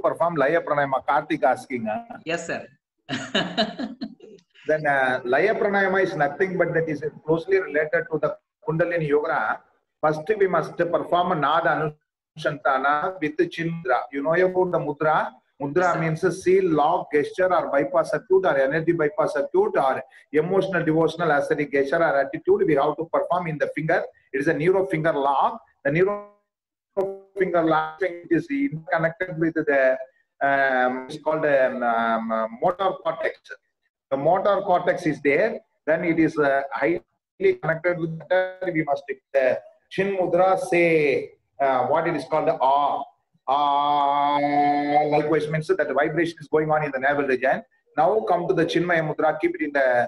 perform Laya Pranayama? Karthik asking. Yes, sir. Then Laya Pranayama is nothing but that is closely related to the Kundalini Yoga. First, we must perform Nada Anushantana with the Chin Mudra. You know about the Mudra? Mudra Yes, means a seal, lock, gesture, or bypass circuit, or energy bypass circuit, or emotional, devotional, aesthetic gesture, or attitude. We have to perform in the finger. It is a neuro finger lock. The neuro finger lock is connected with the it's called motor cortex. The motor cortex is there. Then it is highly connected with that. We must take the Chin Mudra, say what it is called the likewise means that the vibration is going on in the navel region. Now come to the Chinmaya Mudra, keep it in the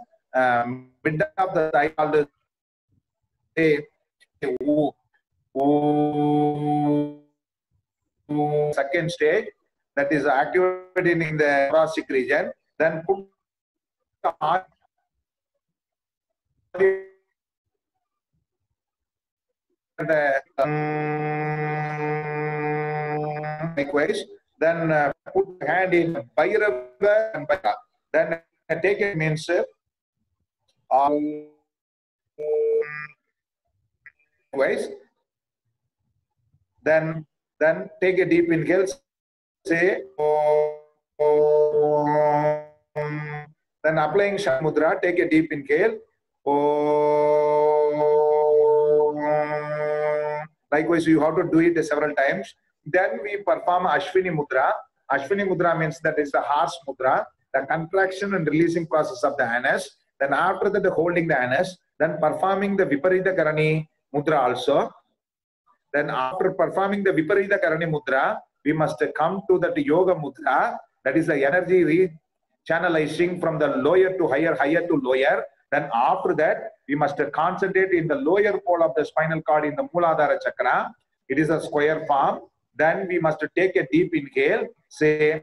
middle of the thigh, called the second stage, that is activated in the thoracic region. Then put the likewise, then put hand in Bhairava and Bhairava. Then take it means likewise. Then take a deep inhale. Say then applying Shamudra, take a deep inhale. Likewise, you have to do it several times. Then we perform Ashwini Mudra. Ashwini Mudra means that is the horse mudra, the contraction and releasing process of the anus. Then after that, holding the anus. Then performing the Viparita Karani Mudra also. Then after performing the Viparita Karani Mudra, we must come to that Yoga Mudra. That is the energy channelizing from the lower to higher, higher to lower. Then after that, we must concentrate in the lower pole of the spinal cord in the Muladhara Chakra. It is a square form. Then we must take a deep inhale. Say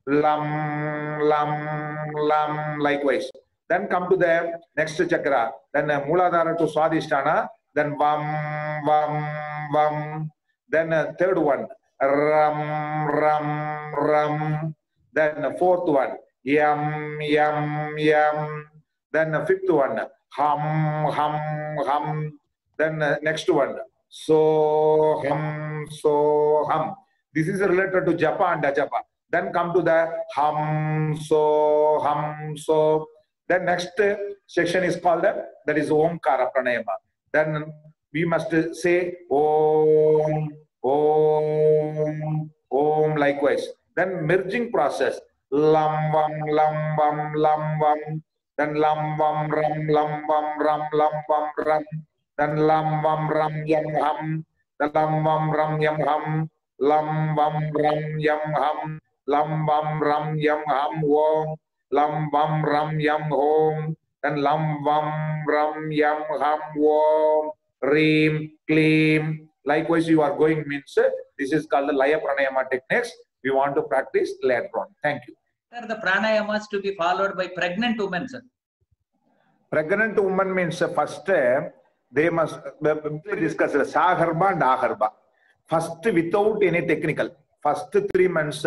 Lam, Lam, Lam, likewise. Then come to the next chakra. Then Muladhara to Swadhisthana. Then Vam, Vam, Vam. Then third one. Ram, Ram, Ram. Then fourth one. Yam, Yam, Yam. Then fifth one. Hum, Hum, Hum. Then next one. So, Hum. This is related to Japa and Ajapa. Then come to the Hum, So. Then next section is called that is Omkara Pranayama. Then we must say Om, Om, Om, likewise. Then merging process. Lam, Vam, Lam, Vam, Lam, Vam. Then Lam, Vam, Ram, Lam, Vam, Ram, Lam, Vam, Ram. Then Lam, Vam, Ram, Yam, Ham. Then Lam, Vam, Ram, Yam, Ham. Lam, Vam, Ram, Yam, Ham. Lam, Vam, Ram, Yam, Ham, Om. Lam, Vam, Ram, Yam, Om. Then Lam, Vam, Ram, Yam, Ham, Om. Reem, Kleem. Likewise, you are going means this is called the Laya Pranayama techniques. We want to practice later on. Thank you. Sir, the pranayamas to be followed by pregnant women, sir. Pregnant woman means first they must discuss Sagarbha and Agarbha. First, without any technical. First 3 months,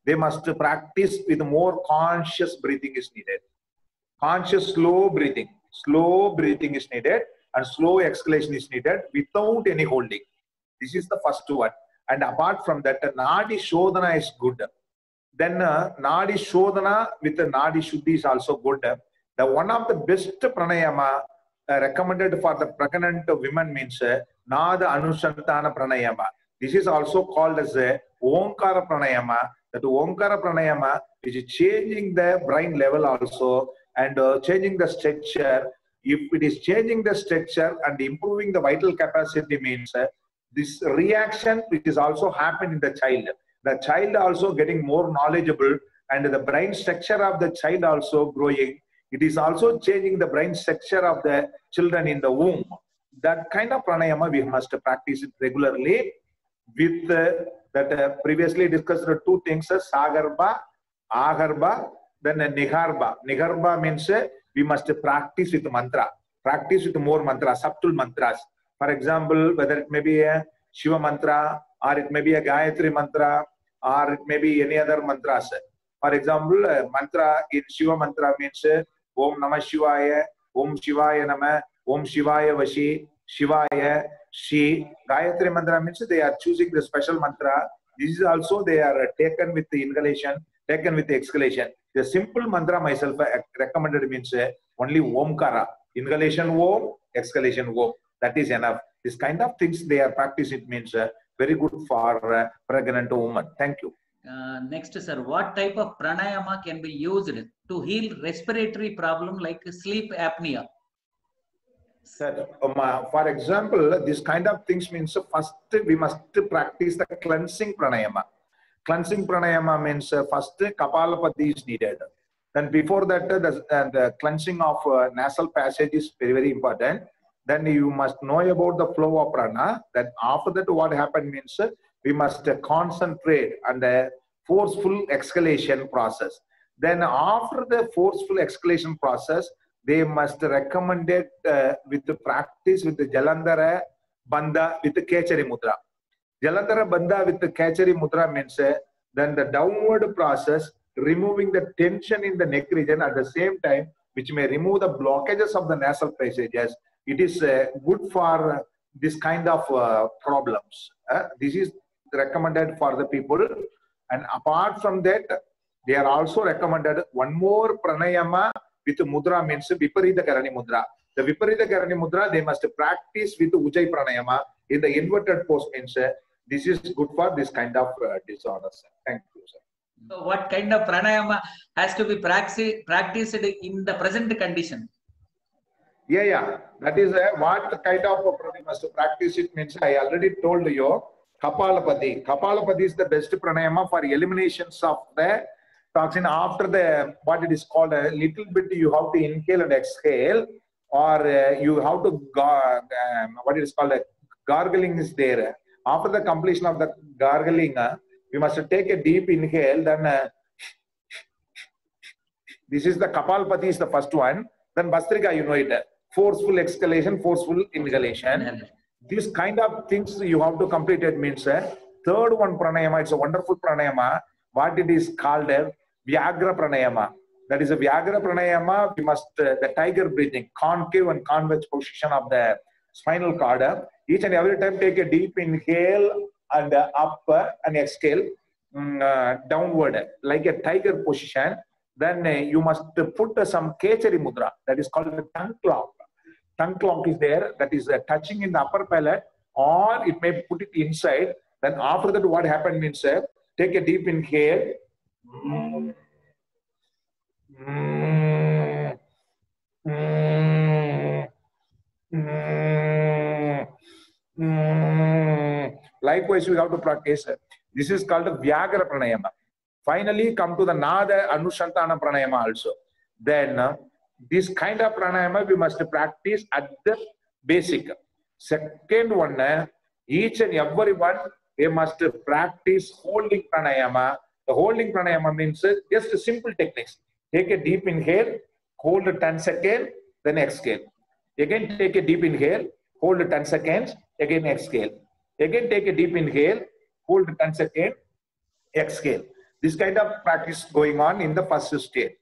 they must practice with more conscious breathing is needed. Conscious slow breathing. Slow breathing is needed and slow exhalation is needed without any holding. This is the first one. And apart from that, Nadi Shodhana is good. Then Nadi Shodhana with the Nadi Shuddhi is also good. The one of the best pranayama recommended for the pregnant women means Nada Anusantana Pranayama. This is also called as a Omkara Pranayama. That Omkara Pranayama is changing the brain level also and changing the structure. If it is changing the structure and improving the vital capacity means this reaction which is also happened in the child. The child also getting more knowledgeable and the brain structure of the child also growing. It is also changing the brain structure of the children in the womb. That kind of pranayama we must practice it regularly with that previously discussed 2 things, Sagarbha, Agarbha, then Nigarba. Nigarba means we must practice with mantra. Practice with more mantras, subtle mantras. For example, whether it may be a Shiva mantra or it may be a Gayatri mantra or it may be any other mantras. For example, mantra in Shiva mantra means Om Namah Shivaya, Om Shivaya Namah, Om Shivaya Vashi, Shivaya, Shi. Gayatri mantra means they are choosing the special mantra. This is also they are taken with the inhalation, taken with the exhalation. The simple mantra myself recommended means only Omkara. Inhalation Om, exhalation Om. That is enough. This kind of things they are practicing, it means very good for pregnant woman. Thank you. Next, sir, what type of pranayama can be used to heal respiratory problem like sleep apnea? Sir, for example, this kind of things means first we must practice the cleansing pranayama. Cleansing pranayama means first Kapalabhati is needed. Then before that, the cleansing of nasal passage is very, very important. Then you must know about the flow of prana. Then after that, what happened means we must concentrate on the forceful exhalation process. Then after the forceful exhalation process, they must recommend it with the practice with the Jalandhara Bandha with the Kechari Mudra. Jalandhara Bandha with the Kechari Mudra means then the downward process, removing the tension in the neck region at the same time, which may remove the blockages of the nasal passages. It is good for this kind of problems. This is recommended for the people. And apart from that, they are also recommended one more pranayama with mudra means Viparita Karani Mudra. The Viparita Karani Mudra, they must practice with Ujjayi Pranayama in the inverted pose means this is good for this kind of disorders. Thank you, sir. So what kind of pranayama has to be practiced in the present condition? Yeah. That is what kind of we must practice it means I already told you. Kapalabhati. Kapalabhati is the best pranayama for eliminations of the toxin after the what it is called a little bit you have to inhale and exhale, or you have to what it is called a gargling is there. After the completion of the gargling, we must take a deep inhale. Then this is the Kapalabhati is the first one. Then Bhastrika, you know it. Forceful exhalation, forceful inhalation. This kind of things you have to complete. It means third one pranayama. It's a wonderful pranayama. What it is called Vyagra pranayama. That is a Vyagra pranayama. We must the tiger breathing, concave and convex position of the spinal cord. Each and every time take a deep inhale and up and exhale downward like a tiger position. Then you must put some Kechari Mudra. That is called the tongue clock. Tongue clock is there. That is touching in the upper palate, or it may put it inside. Then after that, what happened means take a deep inhale. Likewise, we have to practice. This is called Vyagra Pranayama. Finally, come to the Nada Anushantana Pranayama also. Then this kind of pranayama we must practice at the basic. Second one, each and every one, they must practice holding pranayama. The holding pranayama means just simple techniques. Take a deep inhale, hold 10 seconds, then exhale. Again, take a deep inhale, hold 10 seconds, again exhale. Again, take a deep inhale, hold 10 seconds, exhale. This kind of practice going on in the first state.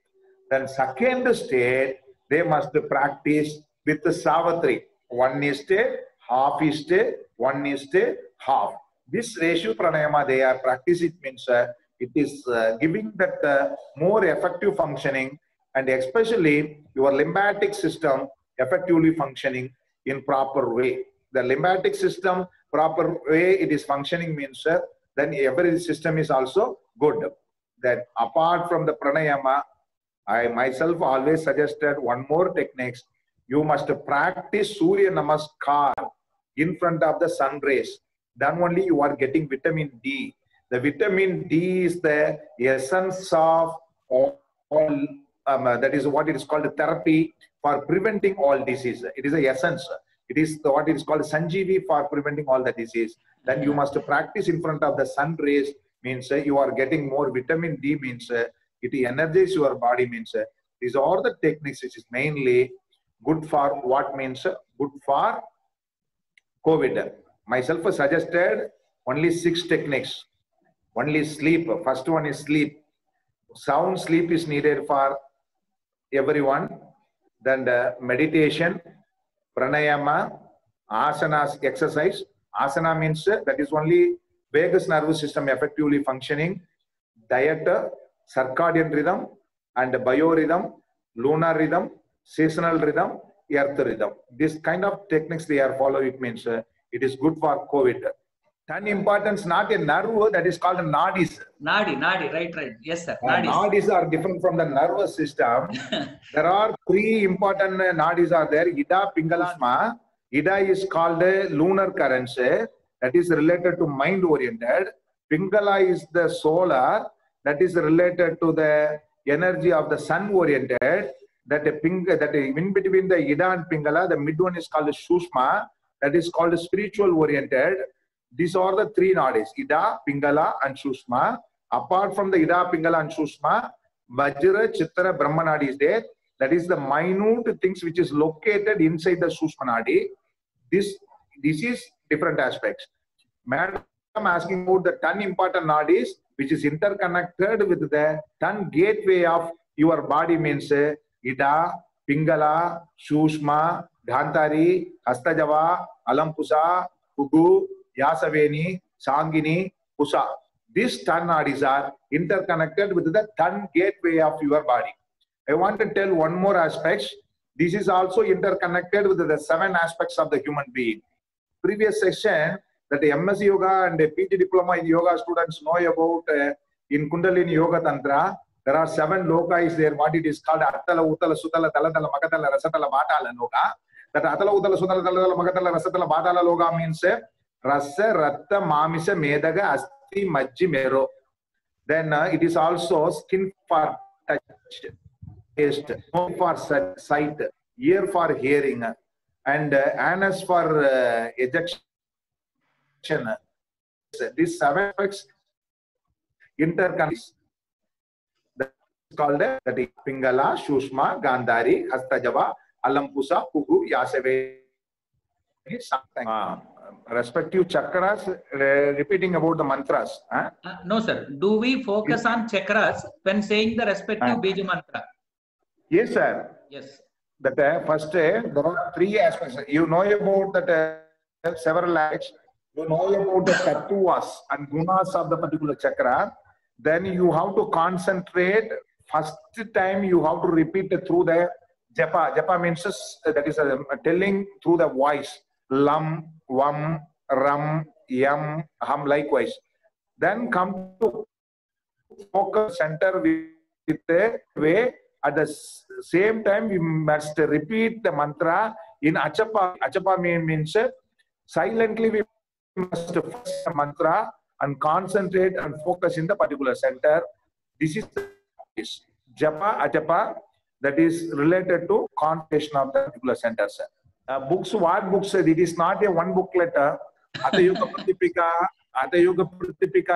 Then second state, they must practice with the Savatri. 1:1, 1/2, 1:1, 1/2. This ratio pranayama they are practicing, it means it is giving that more effective functioning, and especially your lymphatic system effectively functioning in proper way. The lymphatic system proper way it is functioning means then every system is also good. That apart from the pranayama, I myself always suggested one more techniques. You must practice Surya Namaskar in front of the sun rays. Then only you are getting vitamin D. The vitamin D is the essence of all that is what it is called therapy for preventing all disease. It is the essence. It is what it is called Sanjeevi for preventing all the disease. Then you must practice in front of the sun rays means you are getting more vitamin D means it energizes your body means these are the techniques which is mainly good for what means good for COVID. Myself suggested only 6 techniques. Only sleep. First one is sleep. Sound sleep is needed for everyone. Then the meditation, pranayama, asanas exercise. Asana means that is only vagus nervous system effectively functioning. Diet, circadian rhythm, and biorhythm, lunar rhythm, seasonal rhythm, earth rhythm. This kind of techniques they are following. It means it is good for COVID. Then importance, not a nerve, that is called nadis. Nadi, right. Yes, sir. Nadis are different from the nervous system. There are three important nadis are there. Ida, Pingala, Shma. Ida is called lunar currents. That is related to mind oriented. Pingala is the solar. That is related to the energy of the sun oriented. That in between the Ida and Pingala, the mid one is called Shushma. That is called spiritual oriented. These are the three nadis, Ida, Pingala, and Shushma. Apart from the Ida, Pingala, and Shushma, Vajra, Chitra, Brahma nadi is there. That is the minute things which is located inside the Shushma nadi. This is different aspects. Madam, I'm asking about the 10 important nadis, which is interconnected with the 10 gateway of your body, means Ida, Pingala, Shushma, Dhantari, Hastajava, Alampusa, Kugu, Yasaveni, Sangini, Pusa. These 10 nadis are interconnected with the 10 gateway of your body. I want to tell one more aspect. This is also interconnected with the 7 aspects of the human being. Previous session that the MSc Yoga and the PG Diploma in Yoga students know about in Kundalini Yoga Tantra. There are 7 loka is there. What it is called Atala, Utala, Sutala, Talatala, Makatala, Rasatala, Batala Loga. That Atala, Utala, Sutala, Talatala, Makatala, Rasatala, Batala Loga means Rasa, Ratta, Mamisa, Medaga, Asti, Majji, Mero. Then it is also skin for touch, taste, nose for sight, ear for hearing, and anus for ejection. These 7 aspects interconnect. That is called that is Pingala, Shushma, Gandhari, Hastajava, Alampusa, Kugu, Yasave. Respective chakras, repeating about the mantras. No, sir. Do we focus on chakras when saying the respective Bija mantra? Yes, sir. Yes. That first, there are 3 aspects. You know about that several aspects. You know about the tattvas and gunas of the particular chakra. Then you have to concentrate. First time you have to repeat it through the japa. Japa means that is telling through the voice. Lam, Vam, Ram, Yam, Ham, likewise. Then come to focus center with the way. At the same time, we must repeat the mantra in Achapa. Achapa means silently we must focus the mantra and concentrate and focus in the particular center. This is Japa, Achapa, that is related to concentration of the particular center, sir. Books, what books? It is not a one booklet. Hatha Yoga Pratipika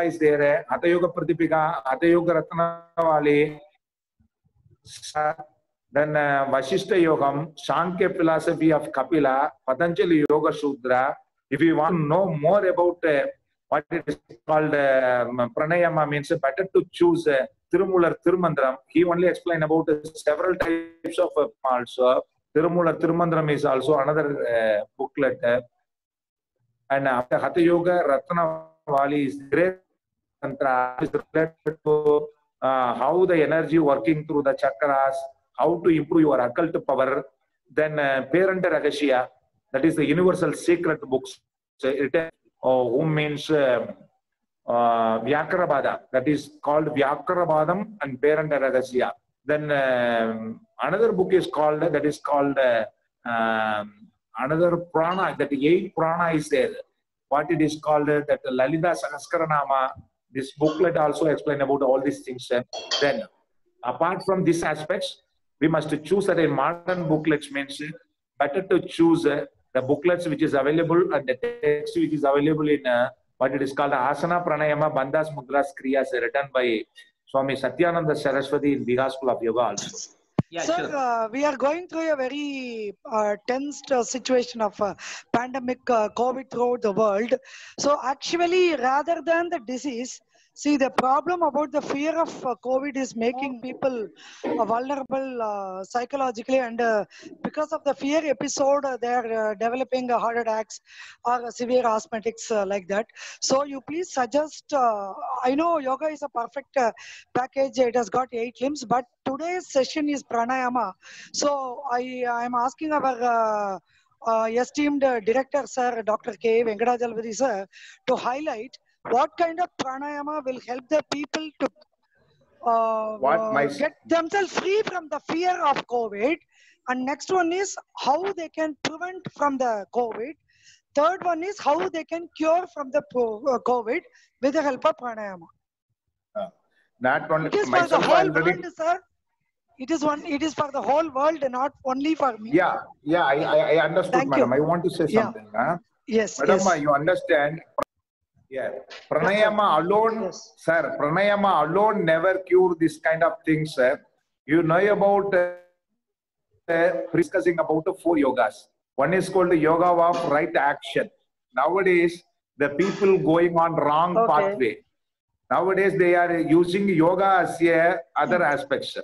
is there. Hatha Yoga Pratipika, Hatha Yoga Ratnavali. Then Vashishta Yogam, Sankhya philosophy of Kapila, Patanjali Yoga Sudra. If you want to know more about what it is called pranayama, means better to choose Tirumular Tirumandram. He only explained about several types of also. Tirumular Tirumandram is also another booklet. And after Hatha Yoga Ratnavali is great tantra, is related to how the energy working through the chakras, how to improve your occult power. Then Parenta Ragashya, that is the universal secret books. Who means Vyakarabada, that is called Vyakarabadam and Parenta Ragashya. Then another book is called, that is called another prana, that 8 prana is there. What it is called, that Lalita Sahasranama. This booklet also explain about all these things. Then, apart from these aspects, we must choose that in modern booklets means better to choose the booklets which is available and the text which is available in what it is called Asana, Pranayama, Bandhas, Mudras, Kriyas, written by Swami Satyananda Saraswati in Bihar School of Yoga also. Yeah, Sir, sure. We are going through a very tense situation of pandemic COVID throughout the world. So actually, rather than the disease, See, the problem about the fear of COVID is making people vulnerable psychologically, and because of the fear episode, they are developing heart attacks or severe asthmatics like that. So, you please suggest. I know yoga is a perfect package; it has got 8 limbs, but today's session is pranayama. So, I am asking our esteemed director, sir, Dr. K. Venkadajalpati, sir, to highlight what kind of pranayama will help the people to get themselves free from the fear of COVID. And next one is how they can prevent from the COVID. Third one is how they can cure from the COVID with the help of pranayama. Not only it is for the whole world, sir. It is for the whole world, not only for me. Yeah, I understood, Thank madam. you. I want to say something. Yes, madam, yes. You understand? Yeah, pranayama alone, yes. Sir, pranayama alone never cure this kind of things, sir. You know about discussing about the 4 yogas. One is called the yoga of right action. Nowadays, the people going on wrong pathway. Nowadays, they are using yoga as a other aspects.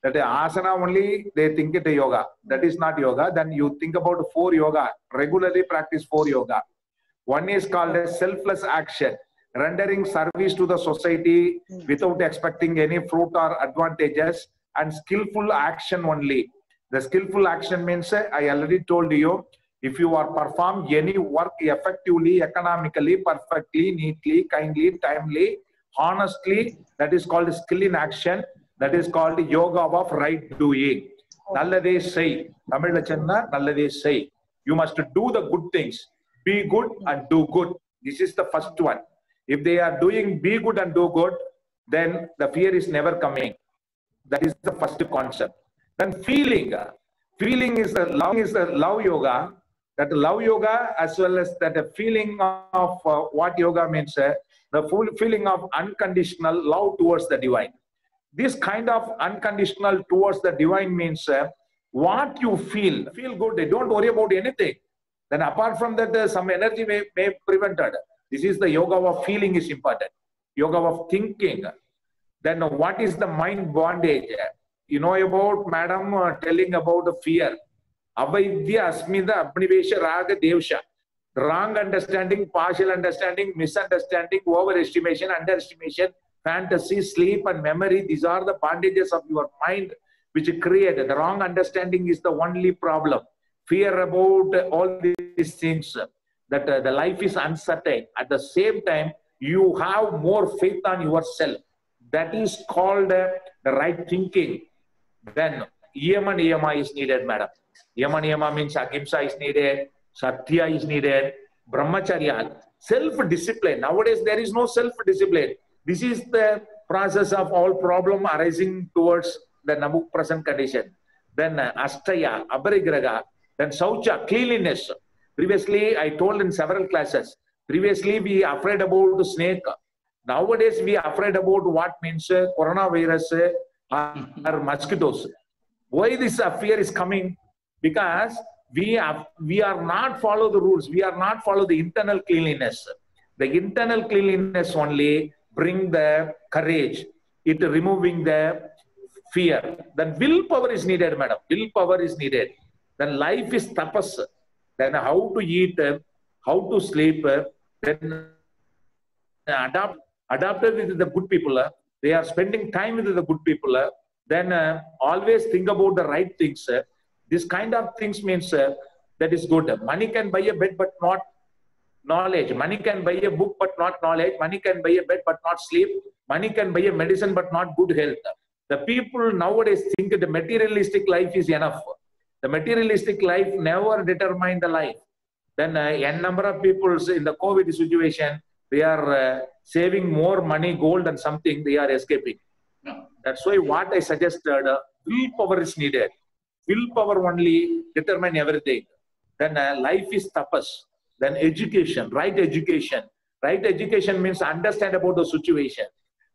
That asana only, they think it a yoga. That is not yoga. Then you think about 4 yoga. Regularly practice 4 yoga. One is called a selfless action, rendering service to the society without expecting any fruit or advantages, and skillful action only. The skillful action means, I already told you, if you are perform any work effectively, economically, perfectly, neatly, kindly, timely, honestly, that is called skill in action. That is called yoga of right doing. Nallade say, Tamil Channa, nallade say. You must do the good things. Be good and do good. This is the first one. If they are doing be good and do good, then the fear is never coming. That is the first concept. Then feeling. Feeling is the love yoga. That love yoga as well as that feeling of what yoga means, the full feeling of unconditional love towards the divine. This kind of unconditional towards the divine means what you feel good. Don't worry about anything. Then apart from that, some energy may prevent it. This is the yoga of feeling is important. Yoga of thinking. Then what is the mind bondage? You know about madam telling about the fear. Avaidya asmida apnivesha raga devsha. Wrong understanding, partial understanding, misunderstanding, overestimation, underestimation, fantasy, sleep and memory. These are the bondages of your mind which create. The wrong understanding is the only problem. Fear about all these things, that the life is uncertain. At the same time, you have more faith on yourself. That is called the right thinking. Then yama niyama is needed, madam. Yama niyama means ahimsa is needed, satya is needed, brahmacharya, self-discipline. Nowadays, there is no self-discipline. This is the process of all problem arising towards the namuk present condition. Then astaya, abarigraha, then saucha, cleanliness. Previously, I told in several classes, previously we are afraid about the snake. Nowadays, we are afraid about what means coronavirus or mosquitoes. Why this fear is coming? Because we are not follow the rules. We are not follow the internal cleanliness. The internal cleanliness only bring the courage. It removing the fear. Then willpower is needed, madam. Willpower is needed. Then life is tapas. Then how to eat, how to sleep, then adapted with the good people. They are spending time with the good people. Then always think about the right things. This kind of things means that is good. Money can buy a bed but not knowledge. Money can buy a book but not knowledge. Money can buy a bed but not sleep. Money can buy a medicine but not good health. The people nowadays think the materialistic life is enough. The materialistic life never determine the life. Then n number of people in the COVID situation, they are saving more money, gold and something, they are escaping. That's why what I suggested, willpower is needed. Willpower only determine everything. Then life is tapas. Then education, right education. Right education means understand about the situation.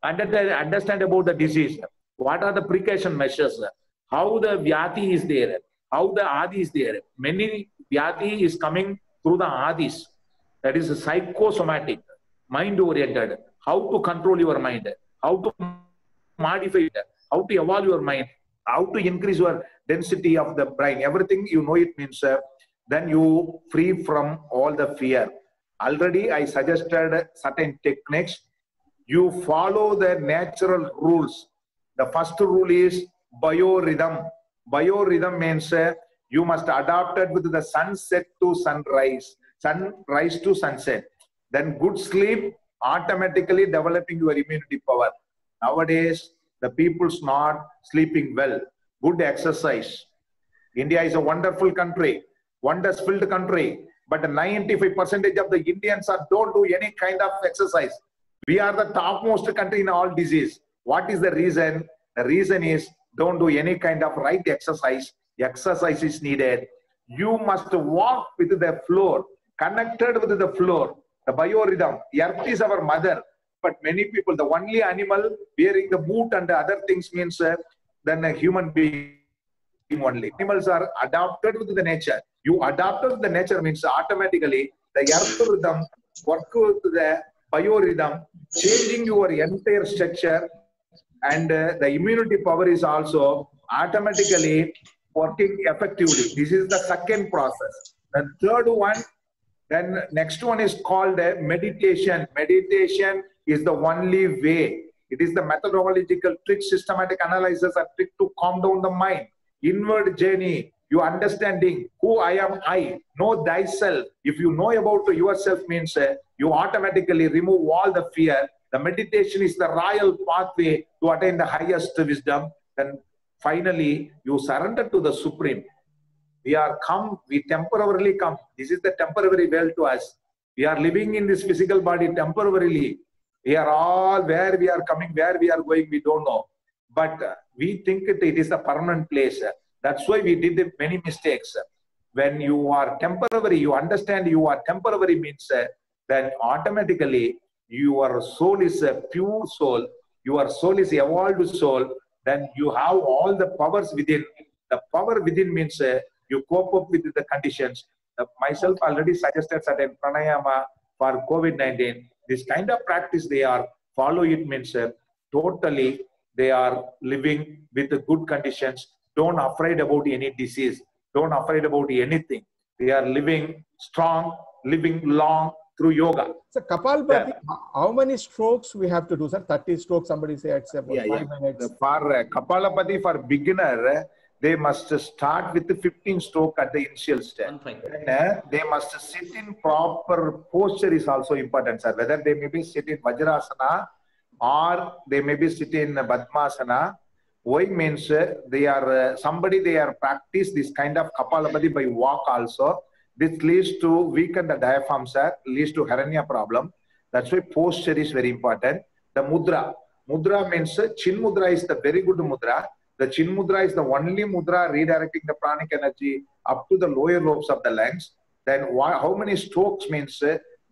Understand about the disease. What are the precaution measures? How the vyati is there. How the adi is there. Many vyati is coming through the adis. That is psychosomatic, mind-oriented. how to control your mind, how to modify it, how to evolve your mind, how to increase your density of the brain. Everything you know it means then you free from all the fear. Already I suggested certain techniques. You follow the natural rules. The first rule is biorhythm. Biorhythm means you must adapt it with the sunset to sunrise, sunrise to sunset. Then good sleep, automatically developing your immunity power. Nowadays, the people's not sleeping well. Good exercise. India is a wonderful country, wonders-filled country, but 95% of the Indians don't do any kind of exercise. We are the topmost country in all disease. What is the reason? The reason is don't do any kind of right exercise. Exercise is needed. You must walk with the floor, connected with the floor. The biorhythm. Earth is our mother, but many people, the only animal wearing the boot and the other things means then a human being only. Animals are adapted with the nature. You adapted with the nature means automatically the earth rhythm work with the biorhythm, changing your entire structure, and the immunity power is also automatically working effectively. This is the second process. The third one, then next one is called meditation. Meditation is the only way. It is the methodological trick, systematic analysis and trick to calm down the mind. Inward journey, you understanding who I am, I know thyself. If you know about yourself means you automatically remove all the fear. The meditation is the royal pathway to attain the highest wisdom. Then finally, you surrender to the Supreme. We are come, we temporarily come. This is the temporary world to us. We are living in this physical body temporarily. We are all where we are coming, where we are going, we don't know. But we think it is a permanent place. That's why we did many mistakes. When you are temporary, you understand you are temporary means then automatically your soul is a pure soul. Your soul is evolved soul. Then you have all the powers within. The power within means you cope up with the conditions. Myself already suggested certain pranayama for COVID-19. This kind of practice they are follow it means totally they are living with the good conditions. Don't afraid about any disease. Don't afraid about anything. They are living strong, living long through yoga. So Kapalabhati, how many strokes we have to do, sir? 30 strokes, somebody say it's about 5 minutes. For Kapalabhati, for beginner, they must start with the 15 stroke at the initial stage. They must sit in proper posture is also important, sir. Whether they may be sit in Vajrasana or they may be sit in Padmasana. Why means they are somebody they are practice this kind of Kapalabhati by walk also. This leads to weaken the diaphragm, sir. Leads to hernia problem. That's why posture is very important. The mudra. Mudra means chin mudra is the very good mudra. The chin mudra is the only mudra redirecting the pranic energy up to the lower lobes of the lungs. Then how many strokes means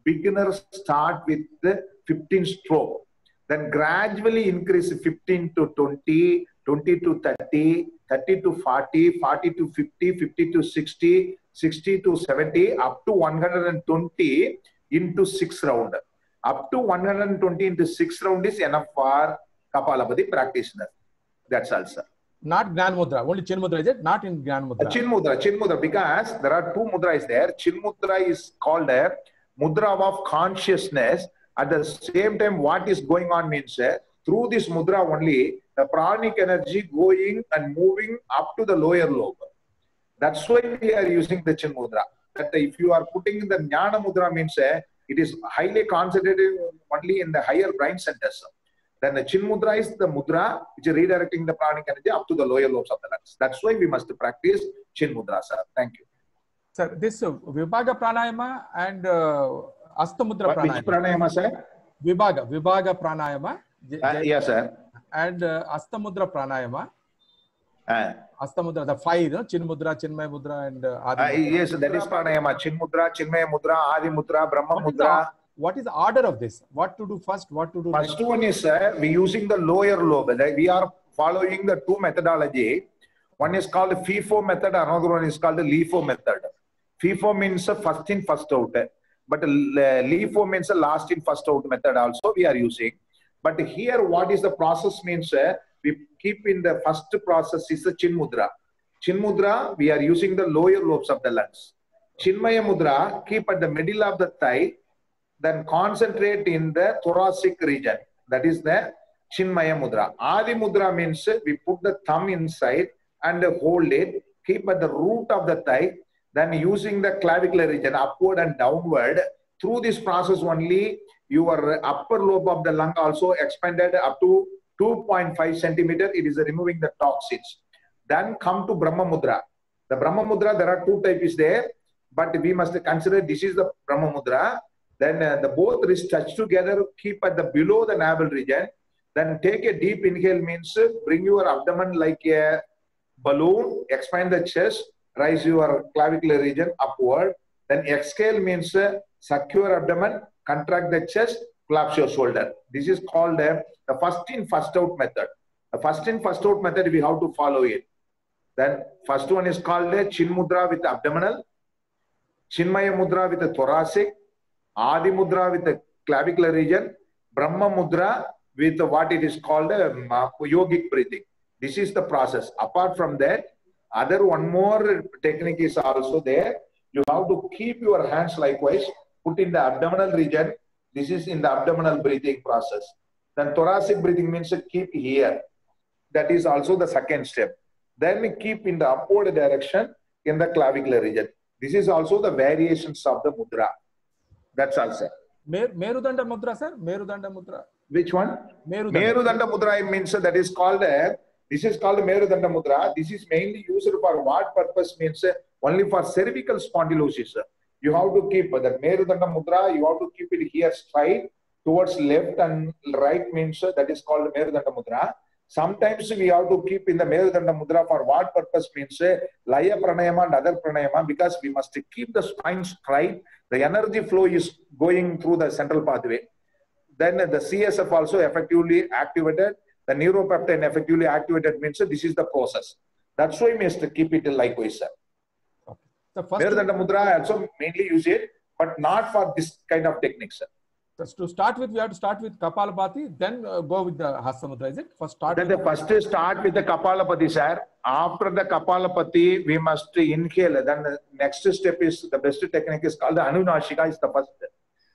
beginners start with the 15 stroke. Then gradually increase 15 to 20, 20 to 30, 30 to 40, 40 to 50, 50 to 60, 60 to 70, up to 120 into 6 round. Up to 120 into 6 round is enough for Kapalabhati practitioner. That's all, sir. Not Gyan Mudra, only Chin Mudra, is it? Not in Gyan Mudra. Chin Mudra, because there are 2 mudras there. Chin Mudra is called a mudra of consciousness. At the same time, what is going on means through this mudra only, the pranic energy going and moving up to the lower lobe. That's why we are using the Chin Mudra. That if you are putting the Jnana Mudra means it is highly concentrated only in the higher brain centers. Then the Chin Mudra is the mudra which is redirecting the pranic energy up to the lower lobes of the lungs. That's why we must practice Chin Mudra, sir. Thank you. Sir, this Vibhaga Pranayama and Astamudra Pranayama. Which Pranayama, sir? Vibhaga Pranayama. Yes, sir. And Astamudra Pranayama. Astamudra, the 5, no? Chin Mudra, Chinmaya Mudra, and Adi Mudra. Yes, that is Pranayama. Chin Mudra, Chinmaya Mudra, Adi Mudra, Brahma Mudra. What is the order of this? What to do first? What to do next? First one is we using the lower lobe. We are following the 2 methodology. One is called the FIFO method. Another one is called the LIFO method. FIFO means first in, first out. but LIFO means the last in first out method also we are using. But here what is the process means we keep in the first process is the Chin Mudra. Chin Mudra, we are using the lower lobes of the lungs. Chinmaya Mudra, keep at the middle of the thigh, then concentrate in the thoracic region. That is the Chinmaya Mudra. Adi Mudra means we put the thumb inside and hold it, keep at the root of the thigh, then using the clavicular region upward and downward. Through this process only, your upper lobe of the lung also expanded up to 2.5 centimeter. It is removing the toxins. Then come to Brahma Mudra. The Brahma Mudra, there are two types there, but we must consider this is the Brahma Mudra. Then the both wrists touch together, keep at the below the navel region. Then take a deep inhale means bring your abdomen like a balloon, expand the chest, rise your clavicular region upward. Then exhale means suck your abdomen, contract the chest, collapse your shoulder. This is called the first in, first out method. The first in, first out method, we have to follow it. Then first one is called a Chin Mudra with abdominal, Chinmaya Mudra with the thoracic, Adi Mudra with the clavicular region, Brahma Mudra with what it is called yogic breathing. This is the process. Apart from that, other one more technique is also there. You have to keep your hands likewise, put in the abdominal region. This is in the abdominal breathing process. Then thoracic breathing means keep here. That is also the second step. Then keep in the upward direction in the clavicular region. This is also the variations of the mudra. That's all, sir. Merudanda Mudra, sir? Merudanda Mudra. Which one? Merudanda Mudra means that is called, this is called Merudanda Mudra. This is mainly used for what purpose means only for cervical spondylosis. You have to keep the Merudanda Mudra, you have to keep it here straight towards left and right means that is called Merudanda Mudra. Sometimes we have to keep in the Merudanda Mudra for what purpose means Laya Pranayama and other Pranayama, because we must keep the spine straight. The energy flow is going through the central pathway. Then the CSF also effectively activated. The neuropeptide effectively activated means this is the process. That's why we must keep it likewise, sir. Okay. So first Merudanda Mudra I also mainly use it, but not for this kind of technique, sir. To start with, we have to start with Kapalabhati, then go with the Hasta Mudra, is it? First start. Then the first start with the Kapalabhati, sir. After the Kapalabhati, we must inhale. Then the next step is the best technique is called the Anunashika is the first.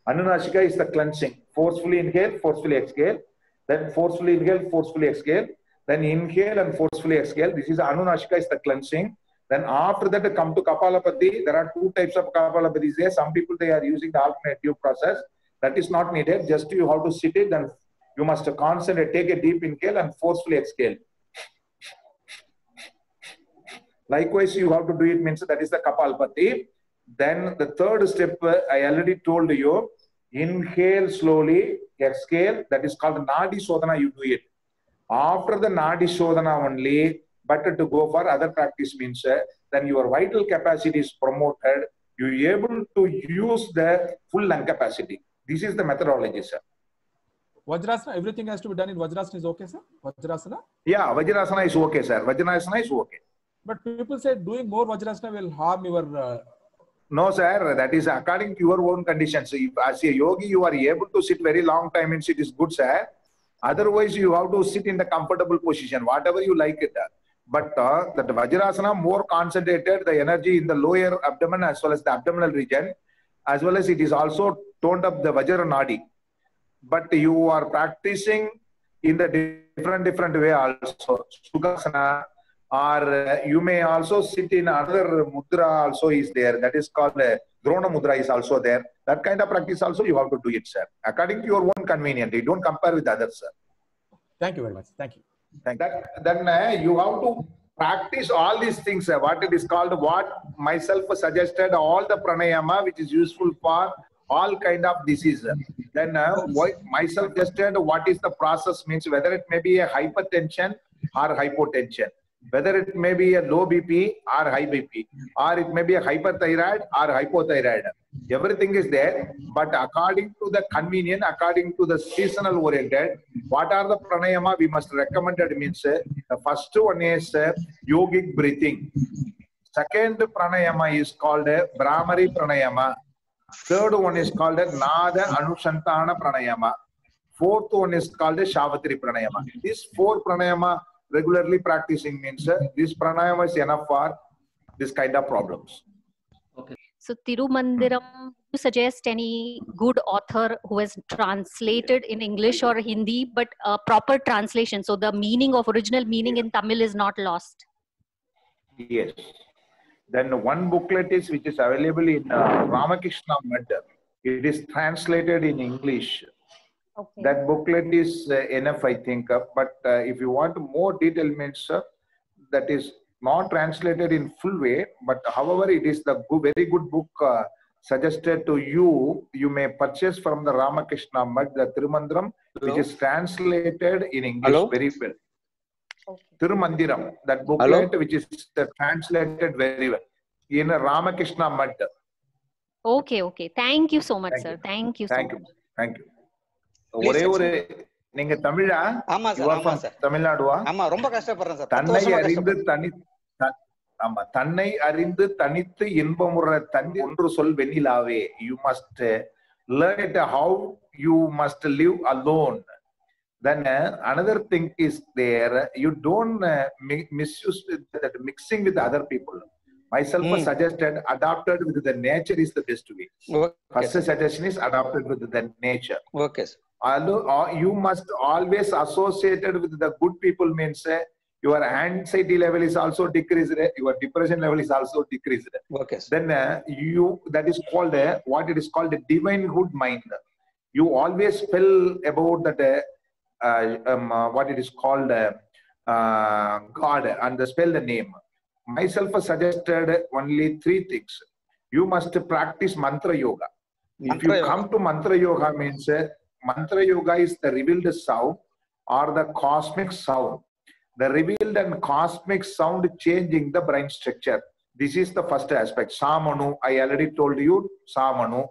Anunashika is the cleansing. Forcefully inhale, forcefully exhale. Then forcefully inhale, forcefully exhale. Then inhale and forcefully exhale. This is Anunashika is the cleansing. Then after that, come to Kapalabhati. There are two types of Kapalabhatis there. Some people, they are using the alternate tube process. That is not needed. Just you have to sit it and you must concentrate, take a deep inhale and forcefully exhale. Likewise, you have to do it means that is the Kapalabhati. Then the third step, I already told you, inhale slowly, exhale. That is called Nadi Shodhana, you do it. After the Nadi Shodhana only, better to go for other practice means then your vital capacity is promoted. You are able to use the full lung capacity. This is the methodology, sir. Vajrasana, everything has to be done in Vajrasana is okay, sir? Vajrasana? Yeah, Vajrasana is okay, sir. Vajrasana is okay. But people say doing more Vajrasana will harm your... No, sir. That is according to your own conditions. If, as a yogi, you are able to sit very long time means it is good, sir. Otherwise, you have to sit in the comfortable position, whatever you like it. But the Vajrasana more concentrated, the energy in the lower abdomen as well as the abdominal region, as well as it is also toned up the Vajra Nadi. But you are practicing in the different way also. Sukhasana, or you may also sit in another mudra also is there. That is called Drona Mudra is also there. That kind of practice also you have to do it, sir. According to your own convenience. You don't compare with others, sir. Thank you very much. Thank you. Then you have to practice all these things. What it is called, what myself suggested, all the pranayama which is useful for all kind of disease. Then myself suggested what is the process means, whether it may be a hypertension or hypotension, whether it may be a low BP or high BP, or it may be a hyperthyroid or hypothyroid. Everything is there, but according to the convenient, according to the seasonal oriented, what are the pranayama we must recommend it means the first one is yogic breathing. Second pranayama is called Brahmari pranayama. Third one is called a Nada Anusantana Pranayama. Fourth one is called a Shavatri Pranayama. These 4 pranayama regularly practicing means this pranayama is enough for this kind of problems. Okay. So Tirumandiram, you suggest any good author who has translated in English or Hindi, but a proper translation, so the meaning of original meaning in Tamil is not lost? Yes. Then one booklet is which is available in Ramakrishna Mad. It is translated in English. Okay. That booklet is enough, I think. But if you want more detail, means that is not translated in full way. But however, it is the very good book suggested to you. You may purchase from the Ramakrishna Mad, the Tirumandiram, which is translated in English very well. Okay. Tirumandiram, that booklet which is translated very well in Ramakrishna Mad. Okay, okay. Thank you so much, Thank sir. you. Thank you so Thank much. you. Thank you. Please, ஒரே நீங்க தமிழா? ஆமா You are from sir. தமிழ்நாடுவா? ஆமா ரொம்ப கஷ்டப்படுறேன் sir. தன்னை அறிந்து ஆமா தன்னை அறிந்து தனித்து இன்பமுற தந்தி ஒன்று சொல் வெண்ணிலாவே. You must learn it how you must live alone. Then another thing is there, you don't misuse that mixing with other people. Myself suggested adopted with the nature is the best way. Okay. First suggestion is adopted with the nature. Okay. Although you must always associated with the good people means your anxiety level is also decreased, your depression level is also decreased. Okay. Then that is called what it is called a divine good mind. You always feel about that what it is called God and spell the name. Myself suggested only 3 things. You must practice mantra yoga. If you come to mantra yoga means mantra yoga is the revealed sound or the cosmic sound. The revealed and cosmic sound changing the brain structure. This is the first aspect. Samanu, I already told you, Samanu.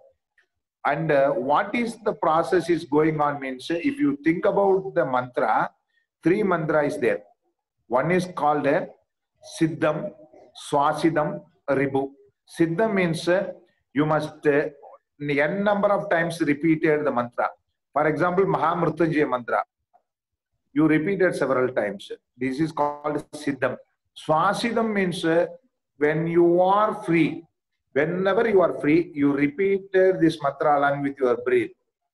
And what is the process is going on means if you think about the mantra, 3 mantra is there. One is called Siddham, Swasidam, Ribu. Siddham means you must n number of times repeated the mantra. For example, Mahamrityunjaya mantra. You repeated several times. This is called Siddham. Swasidam means when you are free. Whenever you are free, you repeat this mantra along with your breath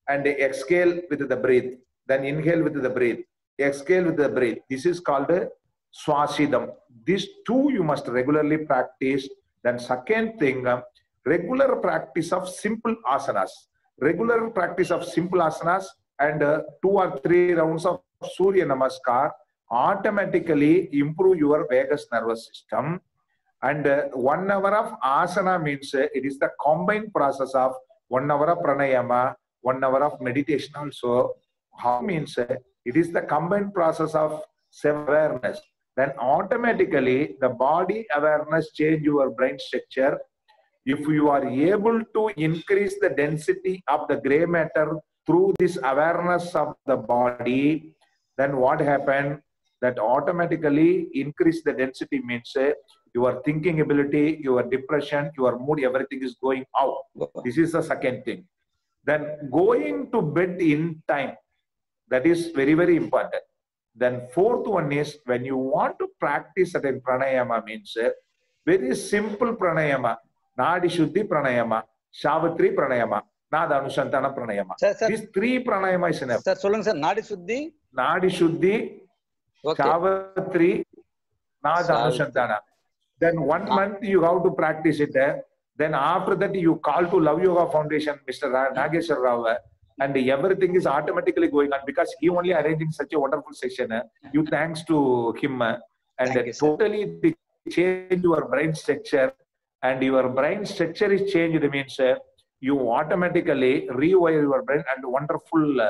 and exhale with the breath. Then inhale with the breath. Exhale with the breath. This is called Swasidam. These 2 you must regularly practice. Then second thing, regular practice of simple asanas. Regular practice of simple asanas and 2 or 3 rounds of Surya Namaskar automatically improve your vagus nervous system. And 1 hour of asana means it is the combined process of 1 hour of pranayama, 1 hour of meditation also. How means it is the combined process of self-awareness. Then automatically the body awareness change your brain structure. If you are able to increase the density of the gray matter through this awareness of the body, then what happened? That automatically increase the density means your thinking ability, your depression, your mood, everything is going out. This is the second thing. Then going to bed in time, that is very, very important. Then fourth one is when you want to practice certain pranayama means very simple pranayama. Nadi Shuddhi pranayama, Shavatri pranayama, Nada Anusantana pranayama. These 3 pranayama is enough. Sir, solunga sir, Nadi Shuddhi. Nadi Shuddhi, Shavatri, Nada Anusantana. Then 1 month you have to practice it. Then after that you call to Love Yoga Foundation, Mr. Nageshwar Rao, and everything is automatically going on because he only arranging such a wonderful session. You thanks to him and totally change your brain structure, and your brain structure is changed means you automatically rewire your brain and wonderful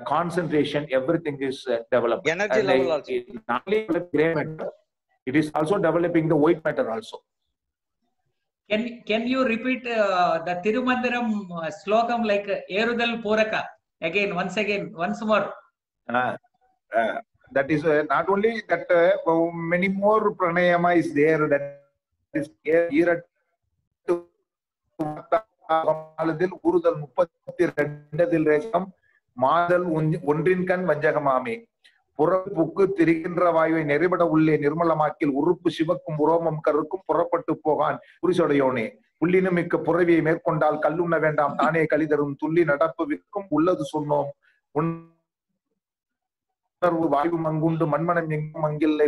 concentration, everything is developed. Energy and level also. Not only the gray matter, it is also developing the white matter also. Can you repeat the Tirumandiram slokam like Erudal Puraka again, once more? That is not only that, many more pranayama is there. That is here to மாறுதல் ஊறுதல் 32 ரேசம் மாதல் ஒன்றின் கண் வஞ்சகமாமே. புறப்புக்கு திரிகின்ற வாயுவை நெறிபட உள்ளே நிர்மலமாக்கில் உறுப்பு சிவக்கும் உரோமம் கருக்கும் புறப்பட்டு போகான் புரிசொடையோனே. புள்ளினு மிக்க புறவியை மேற்கொண்டால் கல்லுண்ண வேண்டாம் தானே கலிதரும் துள்ளி நடப்பு விற்கும் உள்ளது சொன்னோம். உணர்வு வாயு மங்குண்டு மண்மனம் எங்கும் மங்கில்லை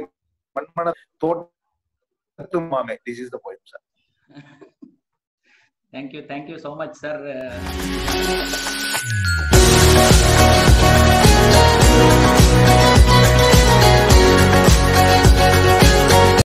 மண்மன தோட்டும் மாமே. This is the point, sir. Thank you so much, sir.